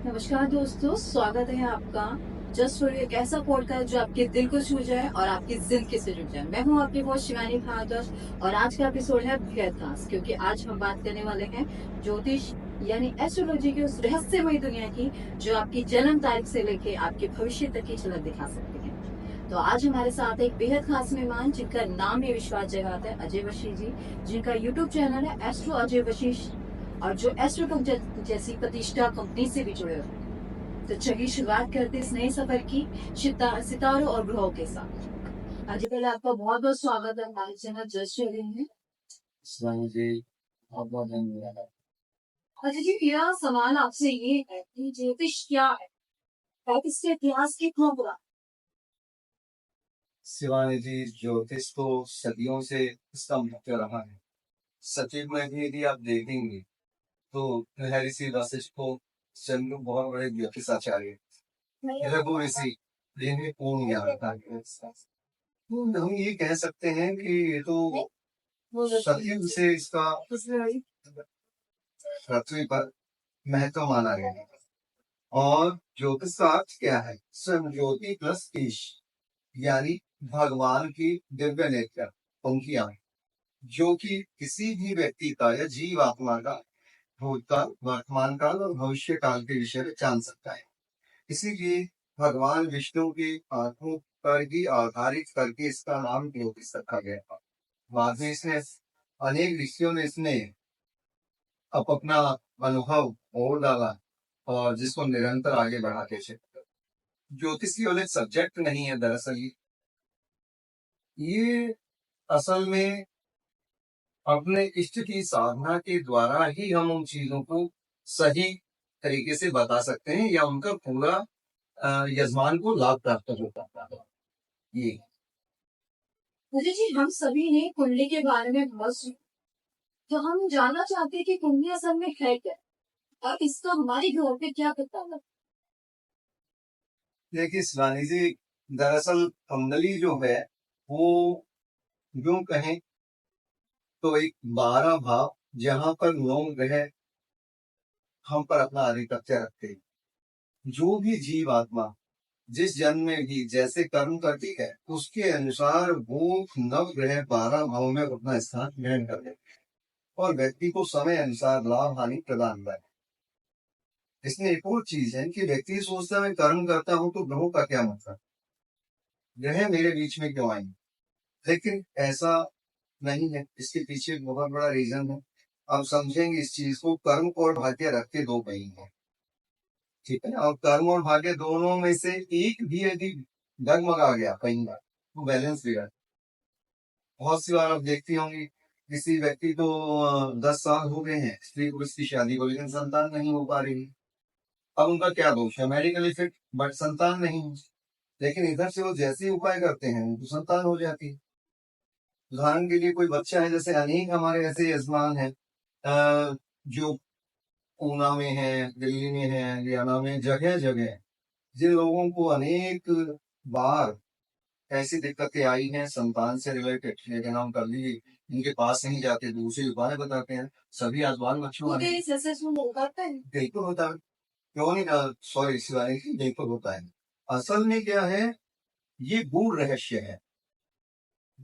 नमस्कार दोस्तों, स्वागत है आपका जस्ट फॉर एक ऐसा पॉडकास्ट जो आपके दिल को छू जाए और आपकी जिंदगी से जुड़ जाए। मैं हूं आपकी होस्ट शिवानी भारद्वाज और आज का एपिसोड है बेहद खास, क्योंकि आज हम बात करने वाले हैं ज्योतिष यानी एस्ट्रोलॉजी की उस रहस्यमयी दुनिया की जो आपकी जन्म तारीख से लेके आपके भविष्य तक की झलक दिखा सकती है। तो आज हमारे साथ एक बेहद खास मेहमान जिनका नाम ही विश्वास जगाता है, अजय वशी जी, जिनका यूट्यूब चैनल है एस्ट्रो अजय वशिष और जो एस्ट्रोटॉक जैसी प्रतिष्ठा कंपनी से भी जुड़े हुए हैं। तो चलिए शुरुआत करते इस नए सफर की सितारों और ग्रहों के साथ। आज पहले आपका बहुत बहुत स्वागत है हमारे चैनल जस्ट में। जी बहुत बहुत धन्यवाद। अजय जी, मेरा सवाल आपसे ये है कि ज्योतिष क्या है और इसके इतिहास कितना पुराना? शिवानी जी, ज्योतिष तो सदियों से इसका महत्व रहा है। सचिव में भी यदि आप देखेंगे तो महर्षि वशिष्ठ को चंद्र बहुत बड़े ज्योतिष आचार्य रघु ऋषि जिन्हें पूर्ण ज्ञान था। तो हम ये कह सकते हैं कि ये तो सतयुग से इसका पृथ्वी पर महत्व माना गया है। और ज्योतिष का अर्थ क्या है? स्वयं ज्योति प्लस ईश, यानी भगवान की दिव्य नेत्र पंक्तियां, जो कि किसी भी व्यक्ति का या जीव आत्मा का भूतकाल, वर्तमान काल और भविष्य काल के विषय में जान सकता है। इसीलिए भगवान विष्णु की आंखों पर ही आधारित करके इसका नाम ज्योतिष रखा गया था। बाद में इसने अनेक ऋषियों ने इसने अपना अनुभव और डाला और जिसको निरंतर आगे बढ़ाते चले। ज्योतिष केवल एक सब्जेक्ट नहीं है, दरअसल ये असल में अपने इष्ट की साधना के द्वारा ही हम उन चीजों को सही तरीके से बता सकते हैं या उनका पूरा यजमान को लाभ प्राप्त होता है। ये अजय जी, हम सभी ने कुंडली के बारे में बहुत सुना, तो हम जानना चाहते हैं कि कुंडली असल में है क्या और इसका हमारी ग्रह पे क्या प्रभाव है। देखिए शिवानी जी, दरअसल कुंडली जो है वो यूं कहें तो एक 12 भाव जहां पर लोग ग्रह हम पर अपना आधिपत्य रखते हैं। जो भी जीव आत्मा जिस जन्म में भी जैसे कर्म करती है उसके अनुसार वो नव ग्रह 12 भावों में अपना स्थान ग्रहण कर लेते हैं और व्यक्ति को समय अनुसार लाभ हानि प्रदान करते हैं। इसमें एक और चीज है कि व्यक्ति सोचता है मैं कर्म करता हूँ तो ग्रहों का क्या मतलब, ग्रह मेरे बीच में क्यों आएंगे? लेकिन ऐसा नहीं है। इसके पीछे बहुत बड़ा रीजन है। आप समझेंगे इस चीज को, कर्म और भाग्य रख के दो पहिए हैं, ठीक है। और कर्म और भाग्य दोनों में से एक भी यदि डगमगा गया पहिया तो बैलेंस बिगड़। बहुत सी बार आप देखती होंगी किसी व्यक्ति को 10 साल हो गए हैं स्त्री पुरुष की शादी को, लेकिन संतान नहीं हो पा रही। अब उनका क्या दोष है? मेडिकल इफेक्ट, बट संतान नहीं। लेकिन इधर से वो जैसे ही उपाय करते हैं उनको संतान हो जाती है। उदाहरण के लिए कोई बच्चा है, जैसे अनेक हमारे ऐसे यजमान है जो पूना में है, दिल्ली में है, हरियाणा में, जगह जगह जिन लोगों को अनेक बार ऐसी दिक्कतें आई हैं संतान से रिलेटेड, लेकिन हम कभी इनके पास नहीं जाते, दूसरे उपाय बताते हैं। सभी आजमान बच्चों वाले बिल्कुल होता है। क्यों नहीं? सॉरी शिवानी जी, बिल्कुल होता है। असल में क्या है, ये गूढ़ रहस्य है।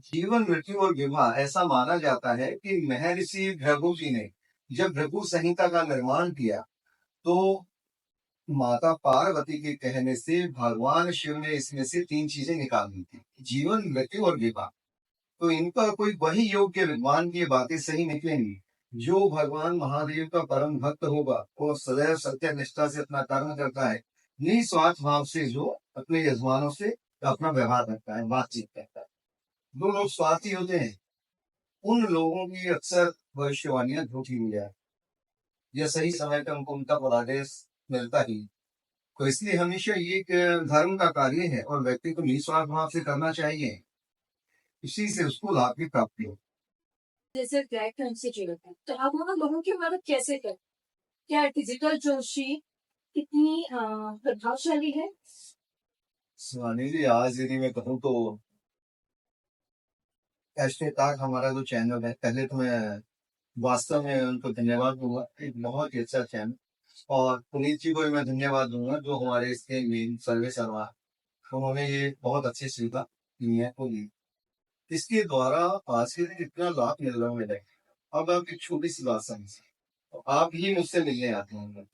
जीवन मृत्यु और विवाह ऐसा माना जाता है कि महर्षि भृगु जी ने जब भृगु संहिता का निर्माण किया तो माता पार्वती के कहने से भगवान शिव ने इसमें से 3 चीजें निकाल दी थी, जीवन मृत्यु और विवाह। तो इनका कोई वही योग्य विद्वान की बातें सही निकलेंगी जो भगवान महादेव का परम भक्त होगा, वो सदैव सत्य निष्ठा से अपना कर्म करता है, निस्वार्थ भाव से जो अपने यजमानों से अपना व्यवहार करता है, बातचीत करता है। जो लोग स्वार्थी होते हैं उन लोगों की अक्सर भविष्यवाणियां झूठी हुई है या सही समय पर उनको उनका फलादेश मिलता ही। तो इसलिए हमेशा ये एक धर्म का कार्य है और व्यक्ति को निस्वार्थ भाव से करना चाहिए, इसी से उसको लाभ की प्राप्ति हो। जैसे ब्लैक से जुड़े हैं, तो आप उन लोगों की मदद कैसे करें? क्या डिजिटल जोशी कितनी प्रभावशाली है? सुहानी जी, आज यदि मैं कहूँ तो हैशटैग हमारा जो चैनल है, पहले तो मैं वास्तव में उनको धन्यवाद दूंगा। एक बहुत ही अच्छा चैनल, और पुनीत जी को भी मैं धन्यवाद दूंगा जो हमारे इसके मेन सर्वे सर्वा, उन्होंने ये बहुत अच्छी सुविधा दी है को दी। इसके द्वारा आज के दिन इतना लाभ मिल रहा है मुझे। अब आप एक छोटी सी बात समझिए, तो आप ही मुझसे मिलने आते हैं,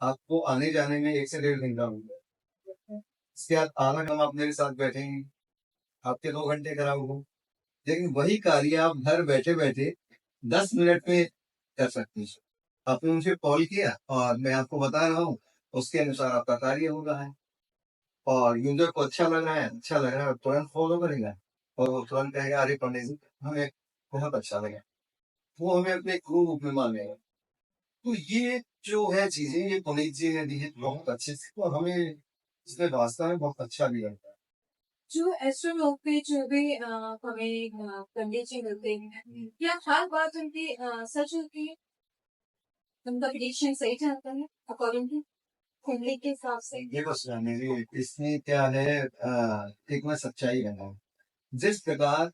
आपको आने जाने में 1 से 1.5 घंटा हो गया, इसके बाद आधा घंटा आप मेरे साथ बैठेंगे, आपके 2 घंटे खराब हो। लेकिन वही कार्य आप घर बैठे बैठे 10 मिनट में कर सकते हैं। आपने मुझे कॉल किया और मैं आपको बता रहा हूँ, उसके अनुसार आपका कार्य हो रहा है और यूजर को अच्छा लग रहा है, अच्छा लग रहा है, तुरंत फॉलो करेगा और वो तुरंत कहेगा अरे पंडित जी हमें बहुत अच्छा लगा, वो हमें अपने गुरु रूप में मानेगा। तो ये जो है चीजें, ये पुनीत जी ने दी है बहुत अच्छे से, और हमें इसमें वास्तव में बहुत अच्छा भी लगता है। जो एस्ट्रोनॉट पे जो भी हमें पंडित जी मिलते हैं, क्या हर बात उनकी सच होती है? उनका प्रिडिक्शन सही जाता है अकॉर्डिंग टू कुंडली के हिसाब से? देखो सुनाने जी, इसमें क्या है, एक मैं सच्चाई है, जिस प्रकार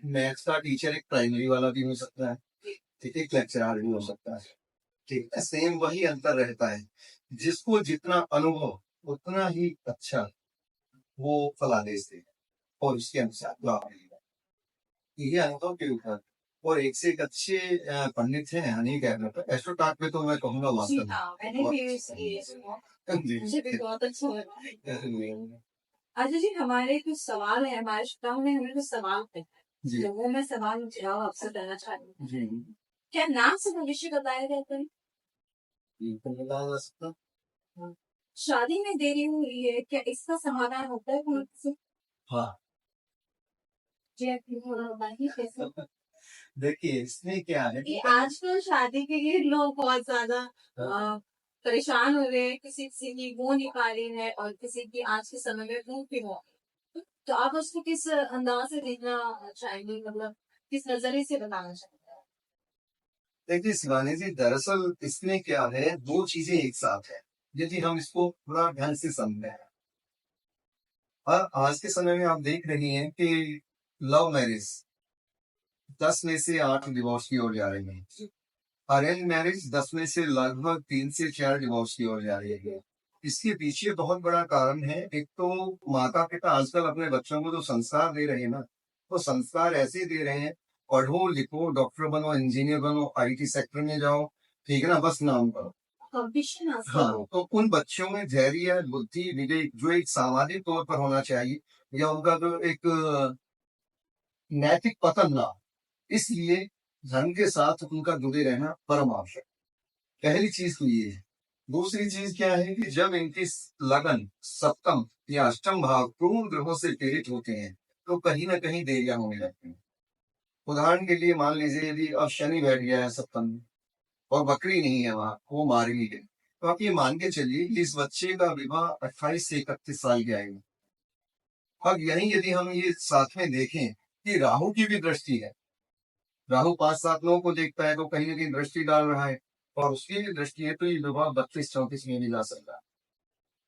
मैथ्स का टीचर एक प्राइमरी वाला भी हो सकता है, ठीक है, एक लेक्चरर भी हो सकता है, ठीक है, सेम वही अंतर रहता है, जिसको जितना अनुभव उतना ही अच्छा वो फलादेश दे और उसके अनुसार लाभ मिलेगा। ये अनुभव के ऊपर, और एक से एक अच्छे पंडित हैं हनी कहने पर, एस्ट्रोटॉक पे तो मैं कहूंगा जी वास्तव हाँ, मैंने भी ये सुना। में जी मुझे भी बहुत अच्छा लगा। जी अच्छा जी, हमारे कुछ सवाल है, हमारे श्रोताओं ने हमें कुछ सवाल पूछे, जी तो वो मैं सवाल जवाब आपसे करना चाहती हूँ। जी क्या नाम से भविष्य बताया जाता है? बिल्कुल बता जा सकता। हाँ। शादी में देरी हो रही है, क्या इसका समाधान होता है पुनीत से? हाँ जी, आप थोड़ा बताइए कैसे? देखिए इसमें क्या है कि आजकल शादी के लिए लोग बहुत ज्यादा परेशान हो रहे हैं, किसी किसी की हो नहीं पा रही है और किसी की आज के समय में भूख भी हो। तो आप उसको किस अंदाज से देखना चाहेंगे, मतलब किस नजरिए से बताना चाहेंगे? देखिए शिवानी जी, दरअसल इसमें क्या है, दो चीजें एक साथ है, यदि हम इसको थोड़ा ध्यान से समझें। और आज के समय में आप देख रही हैं कि लव मैरिज 10 में से 8 डिवोर्स की ओर जा रही है, अरेंज मैरिज 10 में से लगभग 3 से 4 डिवोर्स की ओर जा रही है। इसके पीछे बहुत बड़ा कारण है, एक तो माता पिता आजकल अपने बच्चों को जो संस्कार दे रहे हैं ना, वो संस्कार ऐसे दे रहे हैं, पढ़ो लिखो डॉक्टर बनो इंजीनियर बनो आईटी सेक्टर में जाओ, ठीक है ना, बस नाम करो। हाँ, तो उन बच्चों में धैर्य बुद्धि विवेक जो एक सामाजिक तौर पर होना चाहिए, या उनका जो एक नैतिक पतन ना, इसलिए धर्म के साथ उनका जुड़े रहना परम आवश्यक। पहली चीज तो ये है। दूसरी चीज क्या है कि जब इनकी लगन सप्तम या अष्टम भाव पूर्ण ग्रहों से पीड़ित होते हैं, तो कहीं ना कहीं देरियां होने लगती हैं। उदाहरण के लिए मान लीजिए यदि अब शनि बैठ गया है सप्तम में और बकरी नहीं है वहां, वो मार ही गई, तो आप ये मान के चलिए कि इस बच्चे का विवाह 28 से 31 साल की आयु में। अब यही यदि हम ये साथ में देखें कि राहु की भी दृष्टि है, राहु 5-7 लोगों को देखता है, तो कहीं ना कहीं दृष्टि डाल रहा है, और उसकी भी दृष्टि है, तो ये विवाह 32-34 में भी जा सकता है।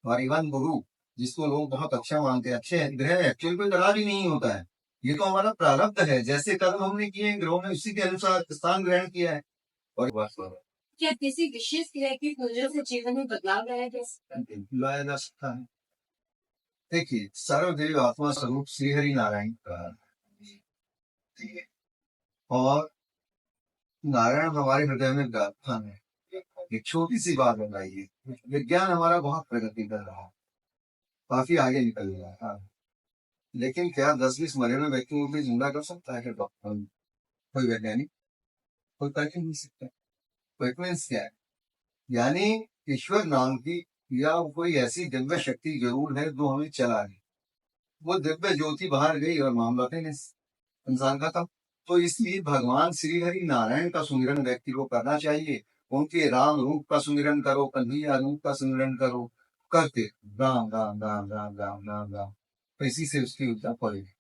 और इवन गुरु, जिसको लोग बहुत अच्छा मानते हैं, अच्छे ग्रह एक्चुअल कोई खराब ही नहीं होता है, ये तो हमारा प्रारब्ध है, जैसे कर्म हमने किए हैं ग्रहों में उसी के अनुसार स्थान ग्रहण किया है। और बस क्या किसी विशेष क्रिया की वजह से जीवन में बदलाव लाया जा सकता है? लाया जा सकता है। देखिए सर्वदेव आत्मा स्वरूप श्री हरि नारायण का, ठीक है, और नारायण हमारे हृदय में विराजमान है। एक छोटी सी बात बताइए, विज्ञान हमारा बहुत प्रगति कर रहा है, काफी आगे निकल रहा है, हाँ। लेकिन क्या 10-20 मरे हुए व्यक्तियों को भी जिंदा कर सकता है डॉक्टर, कोई वैज्ञानिक? कोई कर नहीं सकता। फ्रीक्वेंस क्या है, यानी ईश्वर नाम की या कोई ऐसी दिव्य शक्ति जरूर है जो हमें चला रही, वो दिव्य ज्योति बाहर गई और मामला फिनिश, इंसान खत्म। तो इसलिए भगवान श्री हरि नारायण का सुमिरन व्यक्ति को करना चाहिए, उनके राम रूप का सुमिरन करो, कन्हैया रूप का सुमिरन करो, करते राम राम राम राम राम राम राम, तो इसी से उसकी ऊर्जा पड़ेगी।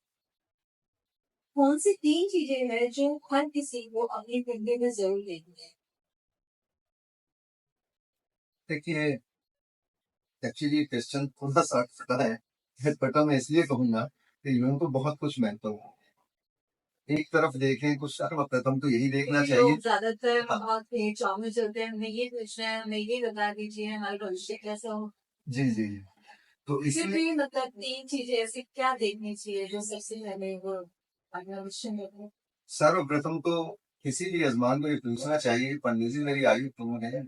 कौन सी 3 चीजें हैं जो हर किसी को अपनी जिंदगी में जरूर लेनी है? देखिए एक्चुअली क्वेश्चन थोड़ा सा अटका है, बट मैं इसलिए कहूंगा कि यूं तो बहुत कुछ महत्व है, एक तरफ देखें तो सर्वप्रथम तो यही देखना क्योंकि चाहिए। लोग ज्यादातर हाँ, बहुत पेचों में चलते हैं, हमें ये पूछना है, हमें ये बता दीजिए, हमारा भविष्य कैसा हो। जी जी। तो फिर इसलिए भी मतलब 3 चीजें ऐसी क्या देखनी चाहिए जो सबसे पहले वो अपना भविष्य में हो? सर्वप्रथम तो किसी भी यजमान को ये पूछना चाहिए, पंडित जी मेरी आयु कौन है?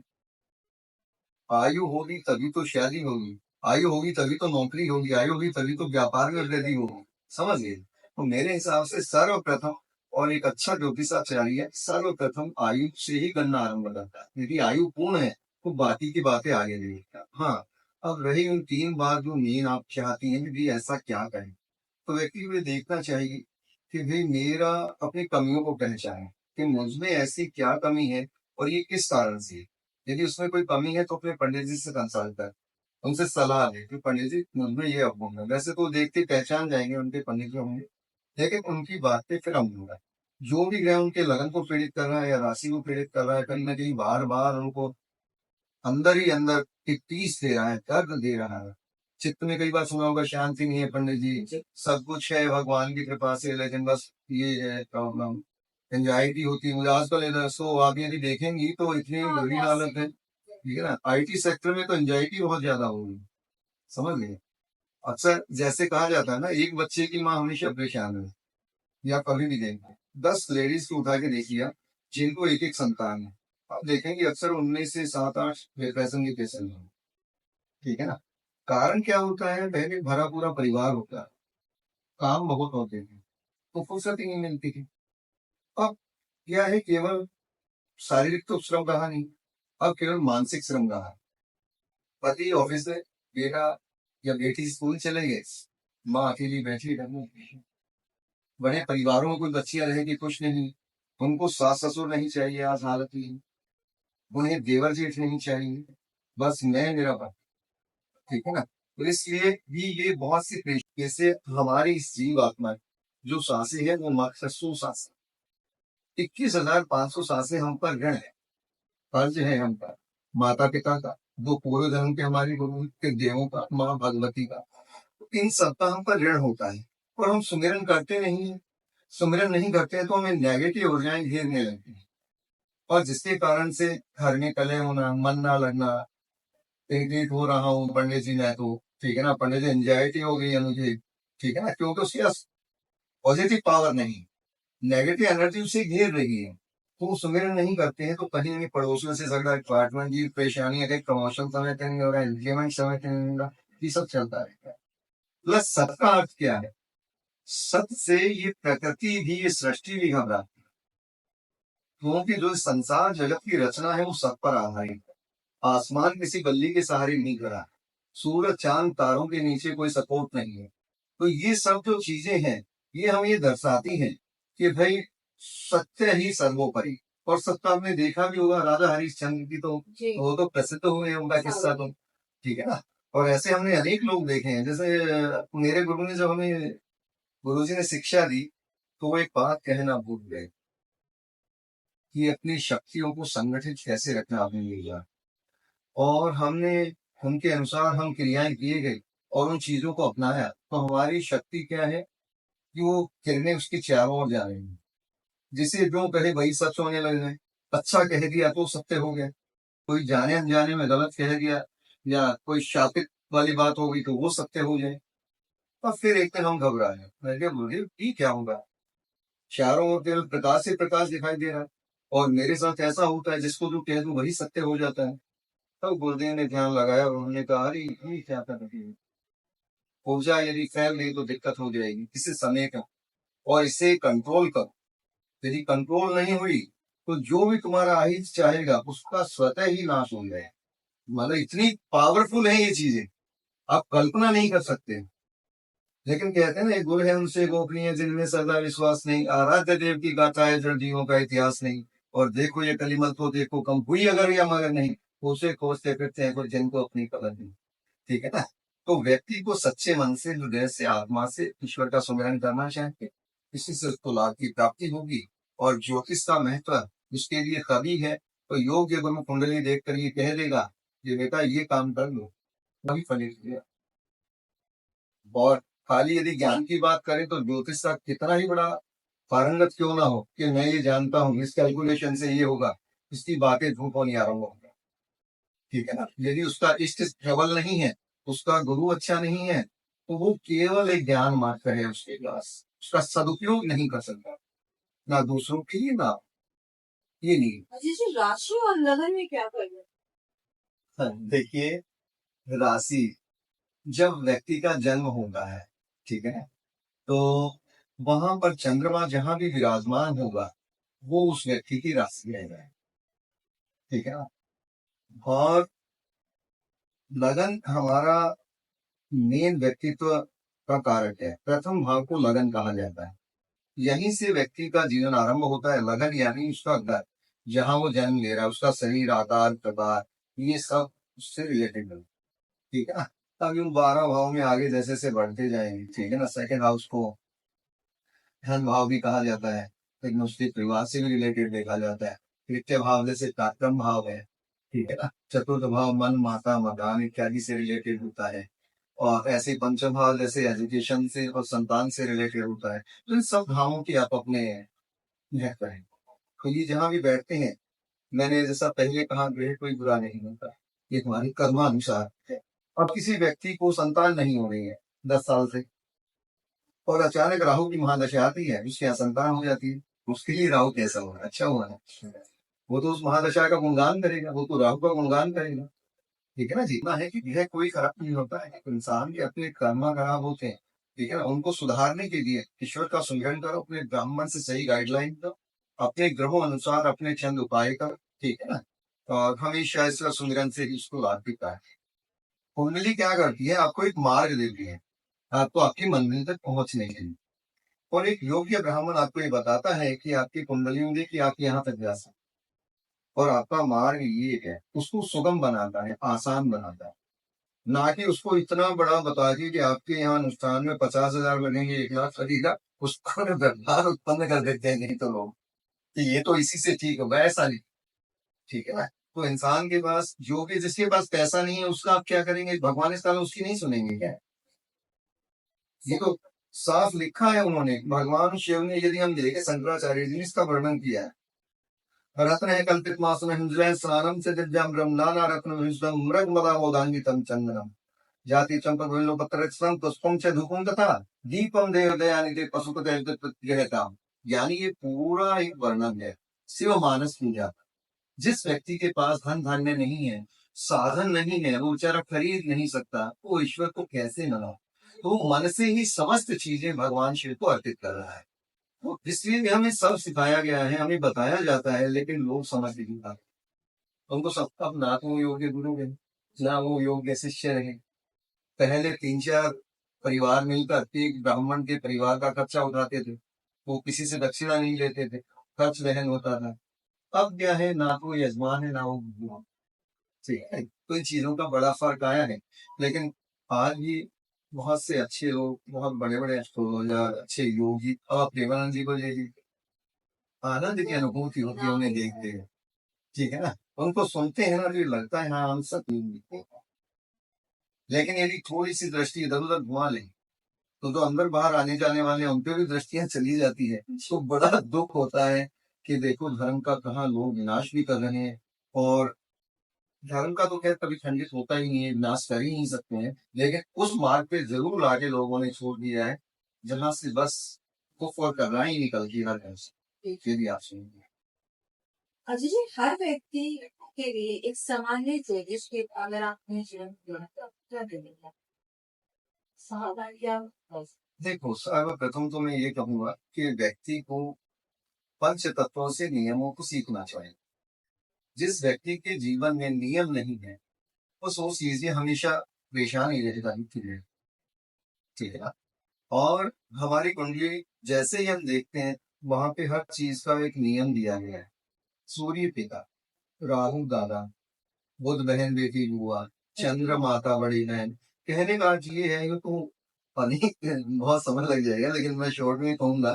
आयु होगी तभी तो शादी होगी, आयु होगी तभी तो नौकरी होगी, आयु होगी तभी तो व्यापार में वृद्धि होगी। समझ गए? तो मेरे हिसाब से सर्वप्रथम और एक अच्छा ज्योतिषाचार्य सर्वप्रथम आयु से ही गणना आरंभ करता है। यदि आयु पूर्ण है तो बाकी की बातें आगे देखता। हाँ, अब रही उन 3 बात जो मेन आप चाहती हैं कि ऐसा क्या करें, तो व्यक्ति को ये देखना चाहिए कि भाई मेरा अपनी कमियों को पहचाने कि मुझमें ऐसी क्या कमी है और ये किस कारण से है। यदि उसमें कोई कमी है तो अपने पंडित जी से कंसल्ट कर, उनसे सलाह ले कि पंडित जी मुझमें ये अवगुण है। वैसे तो देखते पहचान जाएंगे उनके पंडित जो होंगे, लेकिन उनकी बात पे फिर अमल होगा। जो भी ग्रह उनके लगन को पीड़ित कर रहा है या राशि को पीड़ित कर रहा है, कहीं ना कहीं बार बार उनको अंदर ही अंदर टीस दे रहा है, दर्द दे रहा है। चित्त में कई बार सुना होगा शांति नहीं है पंडित जी, सब कुछ है भगवान की कृपा से, लेकिन बस ये है प्रॉब्लम, एंजाइटी होती है मुझे आजकल। इधर सो आप यदि देखेंगी तो इतनी बुरी हालत है, ठीक है ना, आईटी सेक्टर में तो एंजाइटी बहुत ज्यादा हो गई। समझ गए? अक्सर जैसे कहा जाता है ना, एक बच्चे की माँ हमेशा परेशान है, या कभी भी देखेंगे 10 लेडीज को उठा के देखिए आप, जिनको एक एक संतान है, आप देखेंगे अक्सर उनमें से 7-8 डिप्रेशन के पेशेंट हैं। ठीक है ना? कारण क्या होता है? पहले भरा पूरा परिवार होता है, काम बहुत होते थे, तो फुर्सत ही नहीं मिलती थी। अब क्या है, केवल शारीरिक तो श्रम रहा नहीं, अब केवल मानसिक श्रम रहा है। पति ऑफिस से, बेटा या बेटी स्कूल चले गए, माँ अकेली बैठी रहने। बड़े परिवारों में कोई बच्चियां रहेगी कुछ नहीं, उनको सास ससुर नहीं चाहिए, आज हालत ही है। उन्हें देवर जेठ नहीं चाहिए, बस मैं मेरा पति। ठीक है ना? तो इसलिए भी ये बहुत सी जैसे हमारी इस जीव आत्मा जो सांसें है वो मात्र 100 सांसें, 21,500 सांसें हम पर ऋण है, कर्ज है हम पर, माता पिता का, दो पूर्व जन्म के हमारे गुरु के देवों का, माँ भगवती का, तो इन सबका हम पर ऋण होता है। और हम सुमिरन करते नहीं है, सुमिरन नहीं करते हैं तो हमें नेगेटिव ऊर्जाएं घेरने लगती हैं, और जिसके कारण से घर में कलह होना, मन ना लगना, इरिटेट हो रहा हूँ पंडित जी मैं तो, ठीक है ना, पंडित जी एंजाइटी हो गई है मुझे, ठीक है ना, क्योंकि उसके पास पॉजिटिव पावर नहीं, नेगेटिव एनर्जी उसे घेर रही है। तो वो सुमिरन नहीं करते हैं तो कहीं ना कहीं पड़ोसियों से झगड़ा, डिपार्टमेंट की परेशानियां, कहीं प्रमोशन समय पे नहीं हो रहा है, इंक्रीमेंट समय पे नहीं हो रहा, ये सब चलता रहता है। प्लस सत का अर्थ क्या है? सत से ये प्रकृति भी, ये सृष्टि भी घबराती है, क्योंकि जो संसार जगत की रचना है वो सत पर आधारित है। आसमान किसी बल्ली के सहारे नहीं खड़ा, सूरज चांद तारों के नीचे कोई सपोर्ट नहीं है। तो ये सब जो चीजें हैं, ये हम ये दर्शाती हैं कि भाई सत्य ही सर्वोपरि। और सत्य आपने देखा भी होगा, राजा हरिश्चंद्र की तो वो तो प्रसिद्ध हुए हैं, उनका किस्सा तो, ठीक है ना। और ऐसे हमने अनेक लोग देखे हैं, जैसे मेरे गुरु ने, जब हमें गुरु जी ने शिक्षा दी, तो वो एक बात कहना भूल गए कि अपनी शक्तियों को संगठित कैसे रखना आपने लिया, और हमने उनके अनुसार हम क्रियाएं किए गए और उन चीजों को अपनाया, तो हमारी शक्ति क्या है कि वो किरणें उसके चारों ओर जा रही हैं। जिसे जो कहे वही सच होने लग जाए, अच्छा कह दिया तो सत्य हो गया, कोई जाने अनजाने में गलत कह दिया या कोई शापित वाली बात हो गई तो वो सत्य हो जाए। और फिर एक दिन हम घबराए, मैं क्या बोलिए ये क्या होगा, चारों ओर केवल प्रकाश ही प्रकाश दिखाई दे रहा है, और मेरे साथ ऐसा होता है जिसको जो कह दूं वही सत्य हो जाता है। तब गुरुदेव ने ध्यान लगाया और उन्होंने कहा अरे ये क्या कर रही है, ऊर्जा यदि फैल गई तो दिक्कत हो जाएगी, इसे समेटो और इसे कंट्रोल करो। यदि कंट्रोल नहीं हुई तो जो भी तुम्हारा अहित चाहेगा उसका स्वतः ही नाश हो जाए। मतलब इतनी पावरफुल है ये चीजें, आप कल्पना नहीं कर सकते। लेकिन कहते हैं ना, एक गुरु है उनसे गोपनीय जिनमें सदा विश्वास नहीं, आराध्य देव की गाथा है जड़ जीवों का इतिहास नहीं, और देखो ये कलिमल तो देखो कम हुई अगर या मगर नहीं, उसे खोजते फिरते हैं कुछ जिनको अपनी कदर नहीं। ठीक है ना? तो व्यक्ति को सच्चे मन से, हृदय से, आत्मा से ईश्वर का सुमिरन करना चाहिए, इसी से उसको लाभ की प्राप्ति होगी। और ज्योतिष का महत्व उसके लिए तभी है तो योग्य गुरु कुंडली देखकर ये कह देगा ये बेटा ये काम कर लो, वही फलित। और खाली यदि ज्ञान की बात करें तो ज्योतिष का कितना ही बड़ा पारंगत क्यों ना हो कि मैं ये जानता हूँ इस कैलकुलेशन से ये होगा, इसकी बातें झूठ होनी आरंभ होगी। ठीक है ना। यदि उसका इष्ट प्रबल नहीं है, उसका गुरु अच्छा नहीं है, तो वो केवल एक ज्ञान मात्र है उसके पास, उसका सदुपयोग नहीं कर सकता, ना दूसरों के लिए ना ये नहीं। अजय जी, राशि और लगन में क्या फर्क है? हाँ, देखिए, राशि जब व्यक्ति का जन्म होता है, ठीक है, तो वहां पर चंद्रमा जहां भी विराजमान होगा वो उस व्यक्ति की राशि रहेगा। ठीक है ना। और लगन हमारा मेन व्यक्तित्व का कारक है, प्रथम भाव को लगन कहा जाता है। यहीं से व्यक्ति का जीवन आरंभ होता है। लगन यानी उसका घर, जहां वो जन्म ले रहा है, उसका शरीर, आकार, प्रकार, ये सब उससे रिलेटेड है। ठीक है ना। तब उन 12 भाव में आगे जैसे जैसे बढ़ते जाएंगे, ठीक है ना, सेकंड हाउस को धन भाव भी कहा जाता है, लेकिन उसके परिवार से भी रिलेटेड देखा जाता है। तृतीय भाव जैसे पराक्रम भाव है, ठीक है ना। चतुर्थ भाव मन, माता, मकान इत्यादि से रिलेटेड होता है। और ऐसे ही पंचम भाव जैसे एजुकेशन से और संतान से रिलेटेड होता है। तो इन सब भावों की आप अपने महत्व है। तो ये जहाँ भी बैठते हैं, मैंने जैसा पहले कहा, ग्रह कोई बुरा नहीं होता, ये हमारे कर्मानुसार है। अब किसी व्यक्ति को संतान नहीं हो रही है 10 साल से, और अचानक राहु की महादशा आती है, उसकी यहाँ संतान हो जाती है, उसके लिए राहु कैसा हुआ, अच्छा हुआ है। वो तो उस महादशा का गुणगान करेगा, वो तो राहु का गुणगान करेगा। ठीक है ना जी। ना है कि यह कोई खराब नहीं होता है, इंसान के अपने कर्म खराब होते हैं। ठीक है ना। उनको सुधारने के लिए ईश्वर का सुमिरन करो, अपने ब्राह्मण से सही गाइडलाइन दो, अपने ग्रहों अनुसार अपने चंद उपाय करो। ठीक है ना। और हमेशा ईश्वर सुमिरन से ही उसको लाभ भी पाए। कुंडली क्या करती है, आपको एक मार्ग देती है, आपको आपकी मंजिल तक पहुंचने के लिए। और एक योग्य ब्राह्मण आपको ये बताता है कि आपकी कुंडली में कि आप यहाँ तक जा सकते, और आपका मार्ग ये है, उसको सुगम बनाता है, आसान बनाता है। ना कि उसको इतना बड़ा बता दिए कि आपके यहाँ अनुष्ठान में 50,000 लगेंगे, 1 लाख लगेगा, उसको व्यवहार उत्पन्न कर देते हैं नहीं तो लोग कि ये तो इसी से ठीक है, वैसा नहीं। ठीक है ना। तो इंसान के पास, जो कि जिसके पास पैसा नहीं है, उसका आप क्या करेंगे, भगवान इस काल उसकी नहीं सुनेंगे क्या? ये तो साफ लिखा है उन्होंने, भगवान शिव ने, यदि हम देखें शंकराचार्य जी ने इसका वर्णन किया है। रत्न है कल्पित मासुम हिंद्रय स्नानम से दिव्यम ब्रह्मणाना रत्न विष्णु मृग मदा मोदान्वितम चंदनम जाति चंपक बिल्व पत्र पुष्पम च धूपम तथा दीपम देव दयानिधि पशुपति। यानी ये पूरा एक वर्णन है शिव मानस पूजा। जिस व्यक्ति के पास धन धान्य नहीं है, साधन नहीं है, वो बेचारा खरीद नहीं सकता, वो ईश्वर को कैसे मना। तो वो मन से ही समस्त चीजें भगवान शिव को अर्पित कर रहा है। तो इसलिए हमें सब सिखाया गया है, हमें बताया जाता है, लेकिन लोग समझ नहीं पाते। उनको सब, अब ना तो वो योग्य गुरु है, ना वो योग्य शिष्य रहे। पहले 3-4 परिवार मिलकर एक ब्राह्मण के परिवार का खर्चा उठाते थे, वो किसी से दक्षिणा नहीं लेते थे, खर्च वहन होता था। अब क्या है, ना तो यजमान है ना वो गुरु। ठीक है। तो इन चीजों का बड़ा फर्क आया है। लेकिन आज भी बहुत से अच्छे लोग, बहुत बड़े बड़े एस्ट्रोलॉजर, अच्छे योगी, और प्रेमानंद जी को ले लीजिए, आनंद की अनुभूति होती है उन्हें देखते हैं। ठीक है ना। उनको सुनते हैं ना, जो लगता है हाँ हम सब मिलते हैं। लेकिन यदि थोड़ी सी दृष्टि इधर उधर घुमा लें, तो जो अंदर बाहर आने जाने वाले हैं उन पे भी दृष्टियां चली जाती है, तो बड़ा दुख होता है कि देखो धर्म का कहाँ लोग विनाश भी कर रहे हैं। और धर्म का तो खैर कभी खंडित होता ही नहीं है, विनाश कर ही नहीं सकते हैं, लेकिन उस मार्ग पे जरूर लाके लोगों ने छोड़ दिया है जहां से बस कुफ्र और करना ही निकलती है हर घर से। ये भी आप सुनिए। अजय जी, हर व्यक्ति के लिए एक सामान्य ज्योतिष के अगर आप अपने जीवन में जोड़ना तो आप क्या करेंगे? सावधान क्या? देखो, सर्वप्रथम तो मैं ये कहूंगा कि व्यक्ति को पंच तत्वों से नियमों को सीखना चाहिए। जिस व्यक्ति के जीवन में नियम नहीं है, बस वो चीजें हमेशा परेशान ही रहता है। ठीक है ना। और हमारी कुंडली जैसे ही हम देखते हैं, वहां पे हर चीज का एक नियम दिया गया है। सूर्य पिता, राहु दादा, बुध बहन बेटी बुआ, चंद्र माता बड़ी बहन। कहने का अर्थ ये है, ये तो अनेक बहुत समय लग जाएगा, लेकिन मैं शॉर्ट में कहूंगा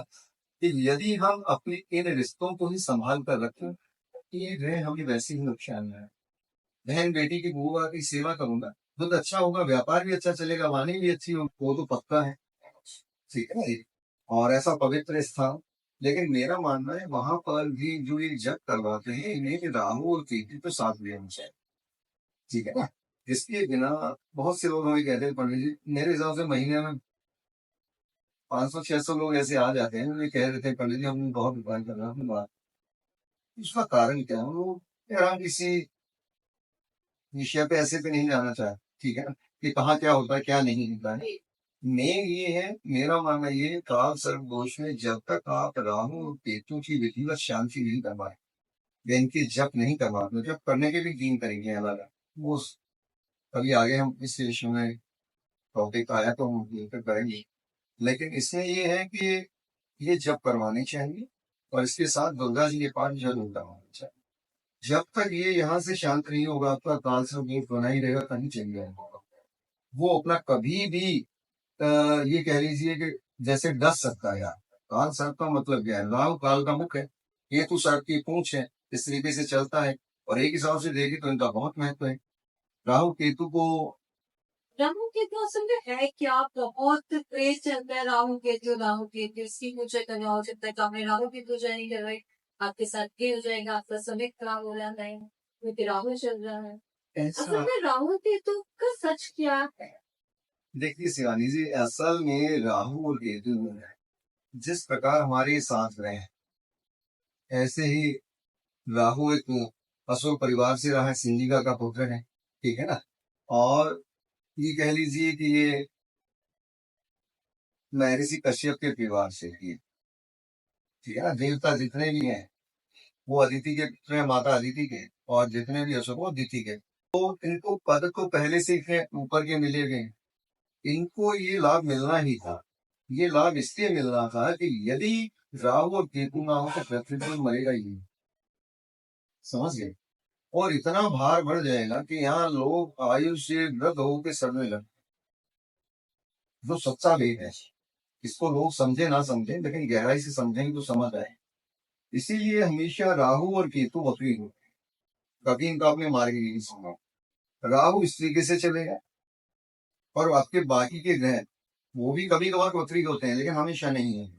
कि यदि हम अपने इन रिश्तों को ही संभाल कर रखें, तो ये ग्रह हमें वैसे ही नुकसान है। बहन बेटी की बुआ की सेवा करूंगा, बुध अच्छा होगा, व्यापार भी अच्छा चलेगा, वाणी भी अच्छी होगी, वो तो पक्का है। ठीक है ना। और ऐसा पवित्र स्थान लेकिन मेरा मानना है वहां पर भी जो ये जग करवाते हैं इन्हें राहु और केतु पे साथ लेना चाहिए, ठीक है ना। इसके बिना बहुत से लोग हमें कहते हैं पंडित जी, मेरे हिसाब से महीने में 500-600 लोग ऐसे आ जाते हैं, उन्हें कह देते हैं पंडित जी हम बहुत उपाय कर रहे हैं अपनी बात। उसका कारण क्या है, वो यार किसी विषय पे ऐसे पे नहीं जाना चाहते, ठीक है ना, कि कहाँ क्या होता है क्या नहीं होता है। मेन ये है, मेरा मानना ये है, काल सर्प दोष में जब तक आप राहु और केतु की विधिवत शांति नहीं करवाए या इनके जप नहीं करवाते, जब करने के भी 3 तरीके हैं अलग अलग, वो कभी आगे हम इस विषय में टॉपिक आया तो हम उस पर करेंगे। लेकिन इसमें ये है कि ये जप करवाने चाहिए और इसके साथ दुर्गा जी के पाठ जरूर करवाने चाहिए। जब तक ये यहाँ से शांत नहीं होगा आपका काल सर्प दोष बना ही रहेगा, कहीं चल जाएगा वो अपना कभी भी। ये कह लीजिए कि जैसे डस सकता है यार। काल सर्प का मतलब क्या है, राहु काल का मुख है, केतु सर्प की पूंछ है, इस तरीके से चलता है। और एक हिसाब से देखें तो इनका बहुत महत्व है। राहु केतु को राहु केतु असल में है क्या? बहुत क्रेज चलता है राहु केतु इसकी पूजा करना हो सकता है, तो आपने राहु केतु पूजा नहीं कर रहे, आपके साथ ये हो जाएगा, आपका समय खराब हो जाता है क्योंकि राहु चल रहा है। असल ऐसा, में राहु केतु का सच क्या है? देखिए शिवानी जी, असल में राहु और केतु है, जिस प्रकार हमारे साथ रहे हैं ऐसे ही राहु एक असुर परिवार से रहा है, सिंहिका का पुत्र है, ठीक है ना। और ये कह लीजिए कि ये महर्षि कश्यप के परिवार से ही है, ठीक है ना। देवता जितने भी हैं वो अदिति के पुत्र हैं, माता अदिति के, और जितने भी असुर वो अदिति के। तो इनको पद तो पहले से इतने ऊपर के मिले गए, इनको ये लाभ मिलना ही था। ये लाभ इसलिए मिल रहा था कि यदि राहु और केतु ना हो तो पृथ्वी पर मरेगा ही नहीं, समझ गए। और इतना भार बढ़ जाएगा कि यहाँ लोग आयुष से वृद्ध होकर सड़ने लगे, जो सच्चा वेद है। इसको लोग समझे ना समझे, लेकिन गहराई से समझेंगे तो समझ आए। इसीलिए हमेशा राहु और केतु वक्री हो, कभी इनका अपने मार्ग नहीं सुना। राहु इस तरीके से चलेगा और आपके बाकी के ग्रह वो भी कभी कभार वक्री होते हैं लेकिन हमेशा नहीं है।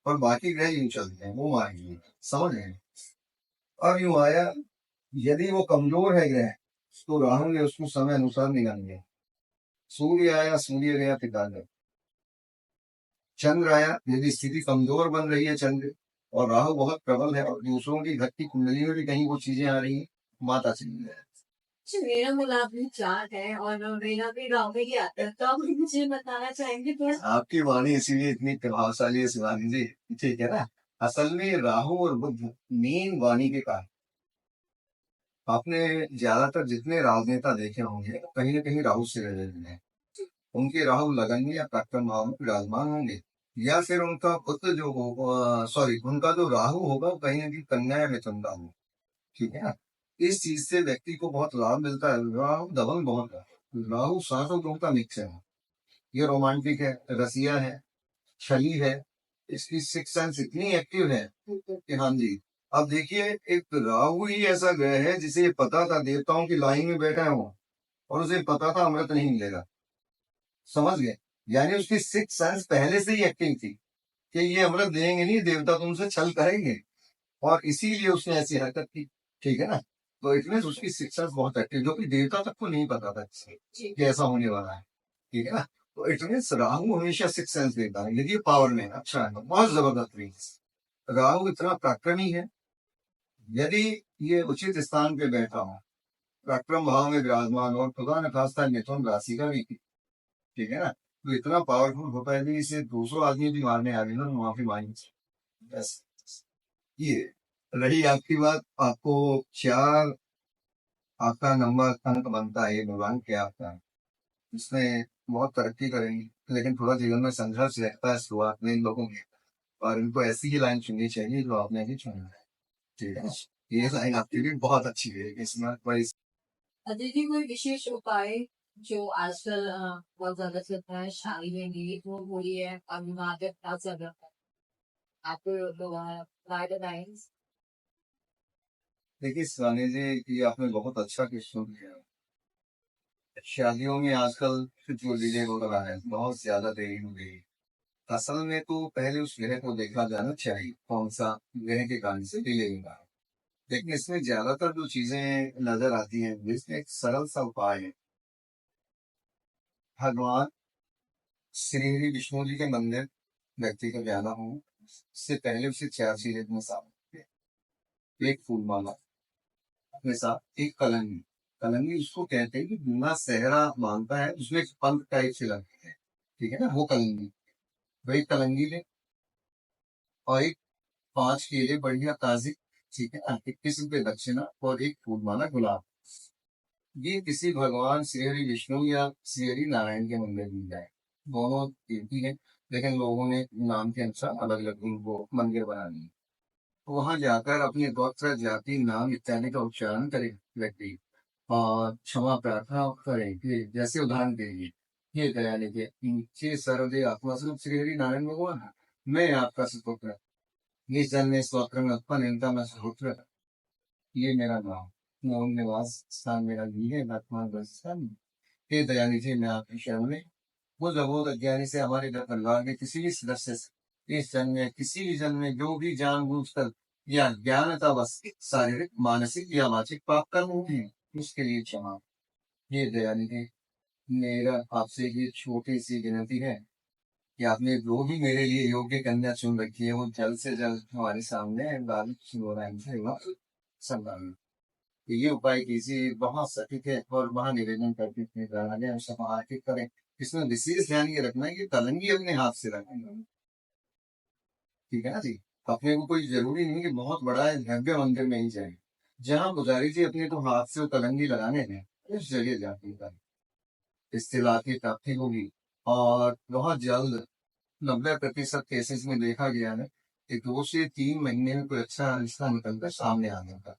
और बाकी ग्रह यूं चलते हैं, वो मार्ग नहीं, समझ रहे हैं। अब यूं आया, यदि वो कमजोर है ग्रह तो राहु ने उसको समय अनुसार निकालेंगे। सूर्य आया, सूर्य गया ठिकाने। चंद्र आया, यदि स्थिति कमजोर बन रही है चंद्र और राहु बहुत प्रबल है और दूसरों की घर की कुंडली में भी कहीं वो चीजें आ रही है, माता चली जाए। जी, मेरा मुलाब भी 4 है और मेरा भी गाँव में ही आता है, तो आप मुझे बताना चाहेंगे थोड़ा? आपकी वाणी इसीलिए इतनी प्रभावशाली है शिवानी जी, ठीक है ना। असल में राहु और बुध मेन वाणी के कारण, आपने ज्यादातर जितने राजनेता देखे होंगे कहीं ना कहीं राहु से रहे हैं। उनके राहु लगन में या पराक्रम भाव में विराजमान होंगे, या फिर उनका पुत्र जो होगा, सॉरी, उनका जो राहु होगा वो कहीं ना कहीं कन्या या मिथुन का होगा, ठीक है ना। इस चीज से व्यक्ति को बहुत लाभ मिलता है। राहु दबंग बहुत है, राहु सातों ग्रहों का मिक्स है। ये रोमांटिक है, रसिया है, छली है, इसकी सिक्स सेंस इतनी एक्टिव है कि हाँ जी। अब देखिए, एक राहु ही ऐसा ग्रह है जिसे ये पता था देवताओं की लाइन में बैठा है वो, और उसे पता था अमृत नहीं मिलेगा, समझ गए। यानी उसकी सिक्स सेंस पहले से ही एक्टिव थी कि ये अमृत देंगे नहीं, देवता तुमसे छल करेंगे, और इसीलिए उसने ऐसी हरकत की, ठीक है ना। तो इसमें उसकी सिक्स सेंस बहुत एक्टिव, जो कि देवता तक को नहीं पता था कि ऐसा होने वाला है, ठीक है ना। तो इट मीन राहु हमेशा सिक्स सेंस देता है, यदि पावर में है, अच्छा है, बहुत जबरदस्त रीज। राहु इतना पराक्रमी है, यदि ये उचित स्थान पे बैठा हो, पराक्रम भाव में विराजमान और खुदा न खास्ता मिथुन राशि का भी, ठीक है ना, तो इतना पावरफुल होता है कि इसे 200 आदमी भी मारने आ गए ना, माफी मांगी। बस ये रही आपकी बात। आपको 4 आपका नंबर अंक बनता है, ये भगवान के आपका है। इसमें बहुत तरक्की करेंगे, लेकिन थोड़ा जीवन में संघर्ष रहता है शुरुआत में इन लोगों के, और इनको ऐसी ही लाइन चुननी चाहिए जो आपने भी चुना है, ठीक है। ये लाइन आपकी भी बहुत अच्छी है, इसमें कोई दीदी कोई विशेष उपाय जो आजकल बहुत ज्यादा चलता है, शादी में भी वो हो रही है, अभिमान बहुत ज्यादा आपको गाइडलाइंस। देखिए स्वामी जी, ये आपने बहुत अच्छा क्वेश्चन किया। शादियों में आजकल जो डिले हो रहा है, बहुत ज्यादा देरी हो गई, असल में तो पहले उस ग्रह को देखा जाना चाहिए कौन सा ग्रह के कारण से डिले हुआ है, लेकिन इसमें ज्यादातर जो चीजें नजर आती हैं इसमें एक सरल सा उपाय है। भगवान श्री विष्णु जी के मंदिर व्यक्ति का जाना हो, इससे पहले उसे 4 चीजें अपने साथ, एक फूल माला अपने साथ, एक कलंगी। कलंगी उसको कहते हैं कि बिना सेहरा मांगता है, उसमें एक पंख टाइप से लगते हैं, ठीक है ना, वो कलंगी। वही कलंगी ले, और एक 5 केले बढ़िया ताजे, ठीक है ना, 21 रुपए दक्षिणा, और एक फूल माला गुलाब। ये किसी भगवान श्री हरि विष्णु या श्री हरि नारायण के मंदिर में जाए, दोनों एक ही है, लेकिन लोगों ने नाम के अनुसार अलग अलग वो मंदिर बना दिए। वहां जाकर अपने गोत्र जाति नाम इत्यादि का उच्चारण करे व्यक्ति, और क्षमा प्रार्थना करे कि जैसे उदाहरण देंगे, ये दयाले के नीचे सर्वदे आत्मा स्वरूप श्री हरि नारायण भगवान, मैं आपका सुपुत्र, इस जन्म में स्वत्र में उत्पन्न इनका मैं सुपुत्र, ये मेरा नाम, मौन निवास स्थान मेरा भी है, वर्तमान स्थान। हे दयानिधि, मैं आपकी शरण में वो जबोध अज्ञानी से हमारे घर परिवार के किसी भी सदस्य से इस जन्म में किसी भी जन्म में जो भी जानबूझकर या ज्ञानता बस शारीरिक मानसिक या वाचिक पाप कर्म हुए हैं, उसके लिए क्षमा। ये दयानिधि, मेरा आपसे ये छोटी सी विनती है कि आपने जो भी मेरे लिए योग्य कन्या चुन रखी है वो जल्द से जल्द हमारे सामने संभाल। ये उपाय कीजिए, बहुत सटीक है, और वहां निवेदन करके अपने ग्रहणालय हम समाहित करें। इसमें विशेष ध्यान ये रखना है कि कलंगी अपने हाथ से रखें, ठीक है ना जी। अपने को कोई जरूरी नहीं कि बहुत बड़ा है भव्य मंदिर में ही जाए, जहाँ पुजारी जी अपने को हाथ से वो कलंगी लगाने हैं उस जगह जाती है, इससे लाभ की प्राप्ति होगी। और बहुत जल्द 90% केसेस में देखा गया है कि 2 से 3 महीने में कोई अच्छा रिश्ता निकलकर सामने आ जाता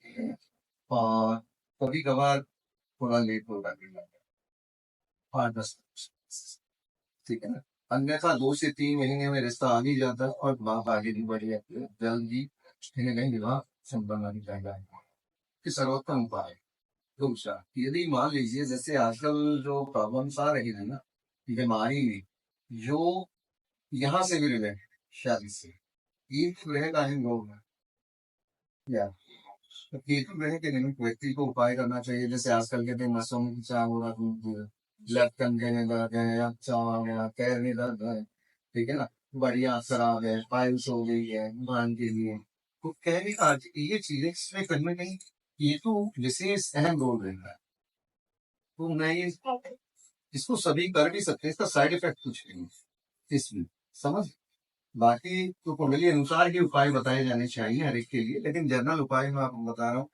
है, और कभी कभार थोड़ा लेट होगा, 8-10, ठीक है ना। अन्यथा 2 से 3 महीने में रिश्ता आ भी जाता है और बात आगे भी बढ़ जाती है, जल्द ही कहीं न कहीं विवाह संपन्न हो जाएगा। कि सर्वोत्तम उपाय। दूसरा, यदि मान लीजिए जैसे आजकल जो प्रॉब्लम्स आ रही है ना, बीमारी जो यहाँ से भी रिलेटेड शादी से, केतु ग्रह का ही लोग है या, तो केतु ग्रह के निमित्त व्यक्ति को उपाय करना चाहिए। जैसे आजकल के दिन नसों में खिंचाव हो रहा, लेफ्ट कंधे में दर्द है या चाव आ गया, पैर में दर्द है, ठीक है ना, बढ़िया खराब है, पाइल्स हो गई है, मान के लिए, तो कहने का अर्थ ये चीजें इसमें कहीं ना कहीं ये तो विशेष अहम रोल रहता है। तो मैं ये इसको सभी कर भी सकते हैं, इसका साइड इफेक्ट कुछ नहीं है इसमें, समझ। बाकी तो कुंडली अनुसार ही उपाय बताए जाने चाहिए हर एक के लिए, लेकिन जनरल उपाय मैं आपको बता रहा हूँ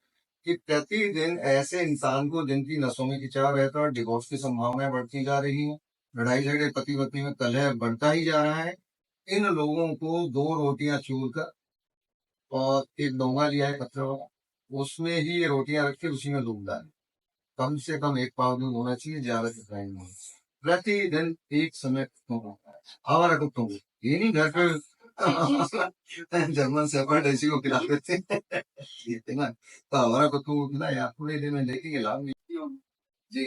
कि प्रतिदिन ऐसे इंसान को जिनकी नसों में खिंचाव रहता है और डिवोर्स की संभावनाएं बढ़ती जा रही है, लड़ाई झगड़े पति पत्नी में कलह बढ़ता ही जा रहा है, इन लोगों को 2 रोटियां चूर कर और एक डोंगा लिया है पत्थर वाला, उसमें ही ये रोटियां रख के उसी में डूब डालें। कम से कम 1 पाव दूध होना चाहिए, ज्यादा कितना ही नहीं। प्रतिदिन एक समय हमारा कुत्तों को, ये नहीं घर पे जर्मन शेफर्ड ऐसी को खिला देते हैं ये थे ना, तो हमारा कुत्तों को खिलाए, आपको ले लेना, देखेंगे लाभ नहीं होगा। जी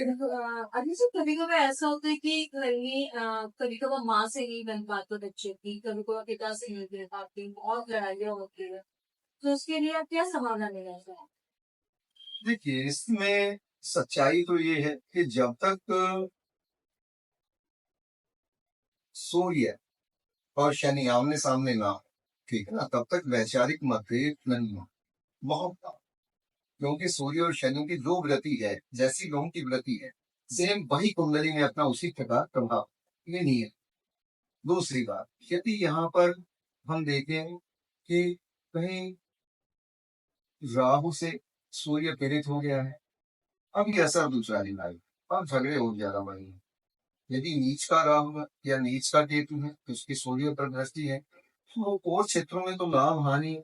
अभी से कभी कभी ऐसा होता है कि घर में कभी कभी माँ से नहीं बन पाता बच्चे की, कभी कभी पिता से नहीं बन पाती, बहुत लड़ाइयाँ होती है, तो उसके लिए आप क्या समाधान लेना चाहिए? देखिए, इसमें सच्चाई तो ये है कि जब तक सूर्य और शनि आमने सामने ना हो, ठीक है ना, तब तक वैचारिक मतभेद नहीं हो, बहुत कम। क्योंकि सूर्य और शनि की जो वृत्ति है, जैसी लोगों की वृत्ति है, सेम वही कुंडली में अपना उसी प्रकार प्रभाव, ये नहीं है। दूसरी बात, यदि यहाँ पर हम देखें कि कहीं राहु से सूर्य पीड़ित हो गया है, अब ये असर दूसरा नहीं आएगा, अब झगड़े हो ज्यादा बढ़ेंगे। यदि नीच का राहु है या नीच का केतु है तो उसकी सूर्य पर दृष्टि है, तो और क्षेत्रों में तो लाभ हानि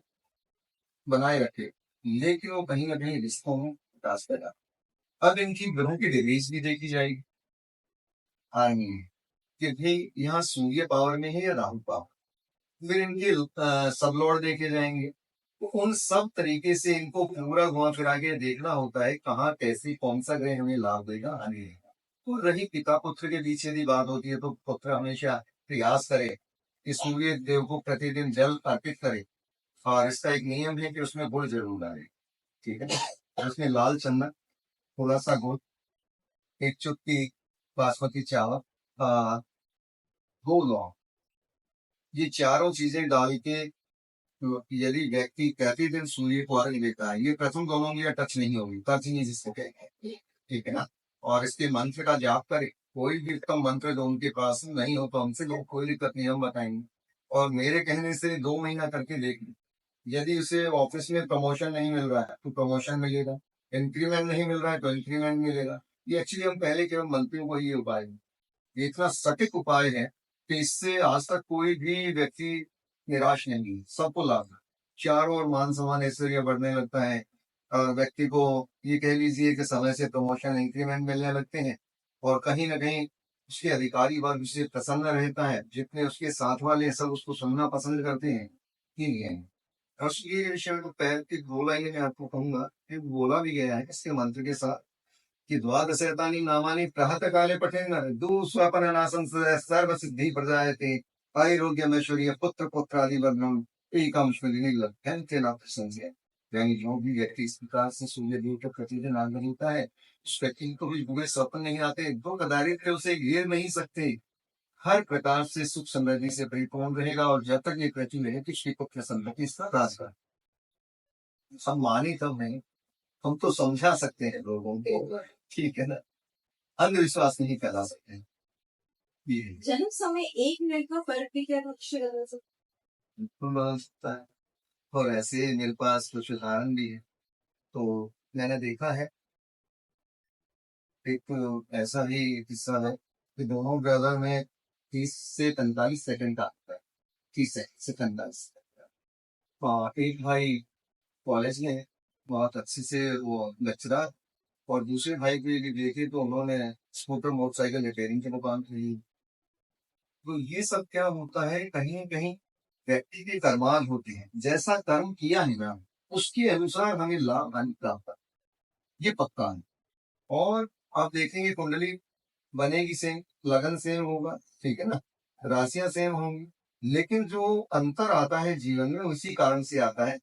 बनाए रखे, लेकिन वो कहीं ना कहीं रिश्तों में विकास पैदा। अब इनकी ग्रहों की डिग्रीज भी देखी जाएगी, हानि कि भाई यहाँ सूर्य पावर में है या राहु पावर, फिर इनके सब लॉर्ड देखे जाएंगे। तो उन सब तरीके से इनको पूरा घुमा फिरा के देखना होता है कहाँ कैसे कौन सा ग्रह हमें लाभ देगा, हानि देगा। तो रही पिता पुत्र के बीच यदि बात होती है तो पुत्र हमेशा प्रयास करे कि सूर्य देव को प्रतिदिन जल अर्पित करे। और इसका एक नियम है कि उसमें गुड़ जरूर डाले, ठीक है। और उसमें लाल चंदन, थोड़ा सा गुड़, एक चुटकी बासमती चावल, 2 लौंग, ये चारों चीजें डाल के तो यदि व्यक्ति प्रतिदिन सूर्य को अर्घ देता है, ये प्रथम दोनों में टच नहीं होगी, टच नहीं जिससे कहते हैं, ठीक है ना। और इसके मंत्र का जाप करे, कोई भी उत्तम मंत्र जो उनके पास नहीं हो तो हमसे लोग कोई दिक्कत नहीं, हम बताएंगे। और मेरे कहने से 2 महीना करके देखिए, यदि उसे ऑफिस में प्रमोशन नहीं मिल रहा है तो प्रमोशन मिलेगा, इंक्रीमेंट नहीं मिल रहा है तो इंक्रीमेंट मिलेगा। ये एक्चुअली हम पहले केवल मंत्रियों को ये उपाय है, ये इतना सटीक उपाय है कि इससे आज तक कोई भी व्यक्ति निराश नहीं हुई, सबको लाभ है। चारों ओर मान सम्मान ऐश्वर्य बढ़ने लगता है, और व्यक्ति को ये कह लीजिए कि समय से प्रमोशन इंक्रीमेंट मिलने लगते हैं, और कहीं ना कहीं उसके अधिकारी वर्ग उससे प्रसन्न रहता है, जितने उसके साथ वाले सब उसको सुनना पसंद करते हैं। ये है। और ये विषय में तो पैर की गोला ही मैं आपको कहूंगा कि बोला भी गया है इसके मंत्र के साथ कि द्वादशैतानि नामानि प्रहत काले पठेन दुःस्वपननाशं सर्व सिद्धि प्रदायते आयुर्योग्यम ऐश्वर्य पुत्र पुत्रादि वर्णम एकम संजय। यानी जो भी व्यक्ति इस प्रकार से सूर्य देव के प्रतिदिन आगमन होता है, उस व्यक्ति को भी बुरे स्वप्न नहीं आते, दुख दारिद्र्य उसे घेर नहीं सकते, हर प्रकार से सुख समृद्धि से परिपूर्ण रहेगा। और जब तक ये पृथ्वी रहेगी उसकी पुत्र संतति इसका राज कर, हम माने तब नहीं, हम तो समझा सकते हैं लोगों को, ठीक है ना, अंधविश्वास नहीं फैला सकते हैं। ये जन्म समय 1 मिनट का फर्क भी क्या लक्ष्य कर सकते बिल्कुल बदल सकता है। और ऐसे मेरे पास कुछ उदाहरण भी है। तो मैंने देखा है, एक ऐसा ही किस्सा है कि दोनों ब्रदर में 30 से 45 सेकंड का आता है, 30 से 45 सेकंड। एक भाई कॉलेज में है, बहुत अच्छे से वो लेक्चरर, और दूसरे भाई को यदि देखे तो उन्होंने स्कूटर मोटरसाइकिल रिपेयरिंग की दुकान खोली। तो ये सब क्या होता है, कहीं न कहीं व्यक्ति के कर्मान होते हैं, जैसा कर्म किया है ना उसके अनुसार हमें लाभ हानि प्राप्त है, ये पक्का है। और आप देखेंगे कुंडली बनेगी सेम, लगन सेम होगा, ठीक है ना, राशियां सेम होंगी, लेकिन जो अंतर आता है जीवन में उसी कारण से आता है,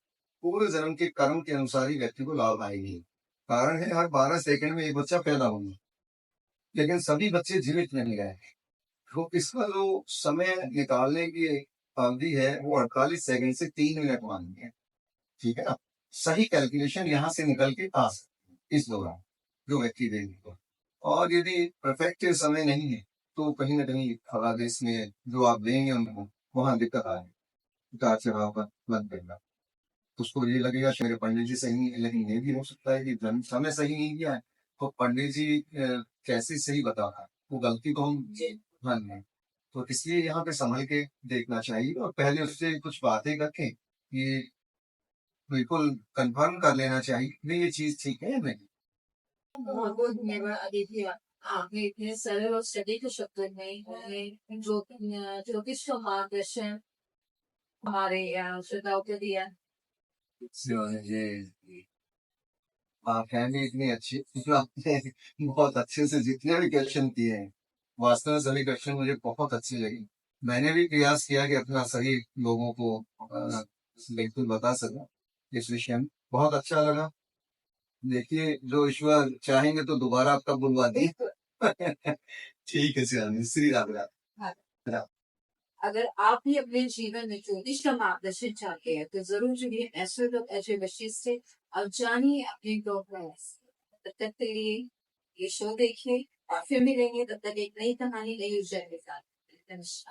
पूर्व जन्म के कर्म के अनुसार ही व्यक्ति को लाभ आएगी। कारण है हर 12 सेकंड में एक बच्चा पैदा होगा, लेकिन सभी बच्चे जीवित नहीं गए। तो इसका जो समय निकालने की अवधि है वो 48 सेकंड से 3 मिनट मानी है, ठीक है ना। सही कैलकुलेशन यहाँ से निकल के आ सकती है इस दौरान जो व्यक्ति देगी। और यदि परफेक्ट समय नहीं है तो कहीं ना कहीं हवा देश में जो आप देंगे उनको वहां दिक्कत आए, उतार चढ़ाव का बन देगा। उसको ये लगेगा कि मेरे पंडित जी सही नहीं है, लेकिन ये भी हो सकता है कि जन्म समय सही नहीं किया है तो पंडित जी कैसे सही बता रहा है, वो गलती तो हम मान लें। तो इसलिए यहाँ पे संभल के देखना चाहिए, और पहले उससे कुछ बातें करके ये बिल्कुल कंफर्म कर लेना चाहिए कि ये चीज ठीक है या नहीं। हैं? बहुत बहुत धन्यवाद अदिति, आपने इतने सरल और सटीक शब्दों में हमें ज्योतिष का मार्गदर्शन हमारे श्रोताओं के दिया। ये आप हैं भी इतनी अच्छी, जो आपने बहुत अच्छे से जितने भी क्वेश्चन किए हैं, वास्तव में सभी क्वेश्चन मुझे बहुत अच्छे लगे। मैंने भी प्रयास किया कि अपना सही लोगों को बिल्कुल बता सका इस विषय में, बहुत अच्छा लगा। देखिए जो ईश्वर चाहेंगे तो दोबारा आपका बुलवा दिए। ठीक है श्री राम हाँ। राम। अगर आप भी अपने जीवन में ज्योतिष का मार्गदर्शन चाहते हैं तो जरूर जुड़िए एस्ट्रो मशीन से और जानिए अपने ग्रह में। तब तक के लिए ये शो देखिए और फिर मिलेंगे, तब तक एक नई कहानी नई ऊर्जा के साथ। नमस्कार।